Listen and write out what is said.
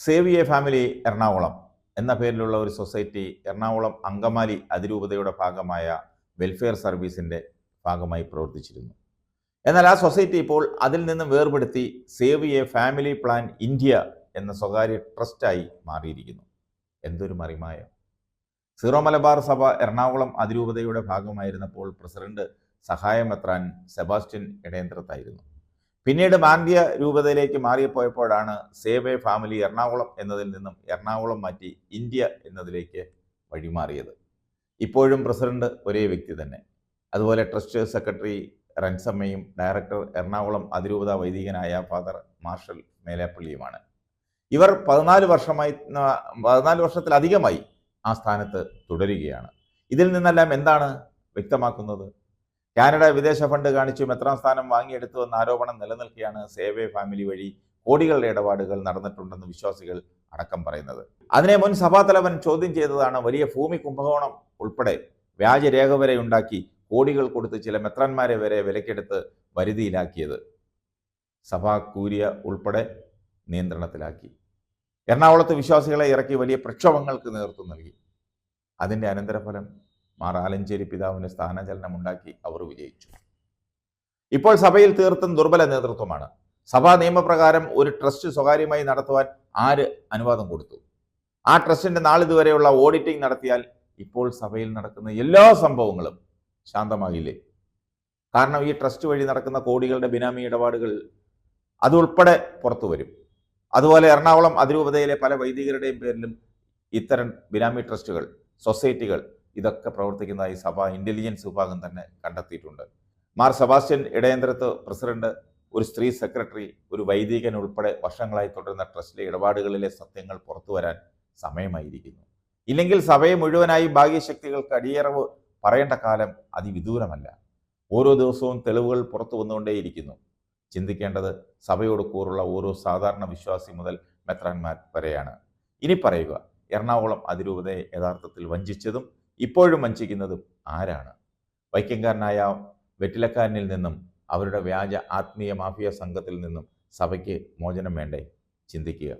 Save a family Ernakulam എന്ന പേരിലുള്ള ഒരു സൊസൈറ്റി എറണാകുളം അങ്കമാലി അതിരൂപതയുടെ ഭാഗമായ വെൽഫെയർ സർവീസിൻ്റെ ഭാഗമായി പ്രവർത്തിച്ചിരുന്നു. എന്നാൽ ആ സൊസൈറ്റി ഇപ്പോൾ അതിൽ നിന്നും വേർപെടുത്തി save a family plan India എന്ന സ്വകാര്യ ട്രസ്റ്റായി മാറിയിരിക്കുന്നു. എന്തൊരു മറിമായം! സീറോ മലബാർ സഭ എറണാകുളം അതിരൂപതയുടെ ഭാഗമായിരുന്നപ്പോൾ പ്രസിഡന്റ് സഹായമെത്രാൻ സെബാസ്റ്റ്യൻ ഇടയന്ത്രത്തായിരുന്നു. പിന്നീട് മാണ്ഡ്യ രൂപതയിലേക്ക് മാറിയപ്പോയപ്പോഴാണ് സേവ് എ ഫാമിലി എറണാകുളം എന്നതിൽ നിന്നും എറണാകുളം മാറ്റി ഇന്ത്യ എന്നതിലേക്ക് വഴിമാറിയത്. ഇപ്പോഴും പ്രസിഡന്റ് ഒരേ വ്യക്തി തന്നെ. അതുപോലെ ട്രസ്റ്റ് സെക്രട്ടറി റൻസമ്മയും ഡയറക്ടർ എറണാകുളം അതിരൂപത വൈദികനായ ഫാദർ മാർഷൽ മേലാപ്പള്ളിയുമാണ്. ഇവർ 14 വർഷത്തിലധികമായി ആ സ്ഥാനത്ത് തുടരുകയാണ്. ഇതിൽ നിന്നെല്ലാം എന്താണ് വ്യക്തമാക്കുന്നത്? കാനഡ വിദേശ ഫണ്ട് കാണിച്ചു മെത്രാൻ സ്ഥാനം വാങ്ങിയെടുത്തു എന്ന ആരോപണം നിലനിൽക്കെയാണ് സേവ് എ ഫാമിലി വഴി കോടികളുടെ ഇടപാടുകൾ നടന്നിട്ടുണ്ടെന്ന് വിശ്വാസികൾ അടക്കം പറയുന്നത്. അതിനെ മുൻ സഭാതലവൻ ചോദ്യം ചെയ്തതാണ് വലിയ ഭൂമി കുംഭകോണം ഉൾപ്പെടെ വ്യാജരേഖ വരെ ഉണ്ടാക്കി കോടികൾ കൊടുത്ത് ചില മെത്രാന്മാരെ വരെ വിലക്കെടുത്ത് വരുതിയിലാക്കിയത്. സഭാ കൂരിയ ഉൾപ്പെടെ നിയന്ത്രണത്തിലാക്കി. എറണാകുളത്ത് വിശ്വാസികളെ ഇറക്കി വലിയ പ്രക്ഷോഭങ്ങൾക്ക് നേതൃത്വം നൽകി. അതിൻ്റെ അനന്തരഫലം മാർ ആലഞ്ചേരി പിതാവിന് സ്ഥാനചലനമുണ്ടാക്കി അവർ വിജയിച്ചു. ഇപ്പോൾ സഭയിൽ തീർത്തും ദുർബല നേതൃത്വമാണ്. സഭാ നിയമപ്രകാരം ഒരു ട്രസ്റ്റ് സ്വകാര്യമായി നടത്തുവാൻ ആര് അനുവാദം കൊടുത്തു? ആ ട്രസ്റ്റിന്റെ നാളിതുവരെയുള്ള ഓഡിറ്റിംഗ് നടത്തിയാൽ ഇപ്പോൾ സഭയിൽ നടക്കുന്ന എല്ലാ സംഭവങ്ങളും ശാന്തമാകില്ലേ? കാരണം ഈ ട്രസ്റ്റ് വഴി നടക്കുന്ന കോടികളുടെ ബിനാമി ഇടപാടുകൾ അതുൾപ്പെടെ പുറത്തു വരും. അതുപോലെ എറണാകുളം അതിരൂപതയിലെ പല വൈദികരുടെയും പേരിലും ഇത്തരം ബിനാമി ട്രസ്റ്റുകൾ, സൊസൈറ്റികൾ ഇതൊക്കെ പ്രവർത്തിക്കുന്നതായി സഭാ ഇന്റലിജൻസ് വിഭാഗം തന്നെ കണ്ടെത്തിയിട്ടുണ്ട്. മാർ സെബാസ്റ്റ്യൻ ഇടയന്ത്രത്ത് പ്രസിഡന്റ്, ഒരു സ്ത്രീ സെക്രട്ടറി, ഒരു വൈദികൻ ഉൾപ്പെടെ വർഷങ്ങളായി തുടരുന്ന ട്രസ്റ്റിലെ ഇടപാടുകളിലെ സത്യങ്ങൾ പുറത്തു വരാൻ സമയമായിരിക്കുന്നു. ഇല്ലെങ്കിൽ സഭയെ മുഴുവനായി ഭാഗ്യശക്തികൾക്ക് അടിയറവ് പറയേണ്ട കാലം അതിവിദൂരമല്ല. ഓരോ ദിവസവും തെളിവുകൾ പുറത്തു വന്നുകൊണ്ടേയിരിക്കുന്നു. ചിന്തിക്കേണ്ടത് സഭയോട് കൂറുള്ള ഓരോ സാധാരണ വിശ്വാസി മുതൽ മെത്രാന്മാർ വരെയാണ്. ഇനി പറയുക, എറണാകുളം അതിരൂപതയെ യഥാർത്ഥത്തിൽ വഞ്ചിച്ചതും ഇപ്പോഴും വഞ്ചിക്കുന്നതും ആരാണ്? വൈക്കംകാരനായ വെറ്റിലക്കാരനിൽ നിന്നും അവരുടെ വ്യാജ ആത്മീയ മാഫിയ സംഘത്തിൽ നിന്നും സഭയ്ക്ക് മോചനം വേണ്ടേ? ചിന്തിക്കുക.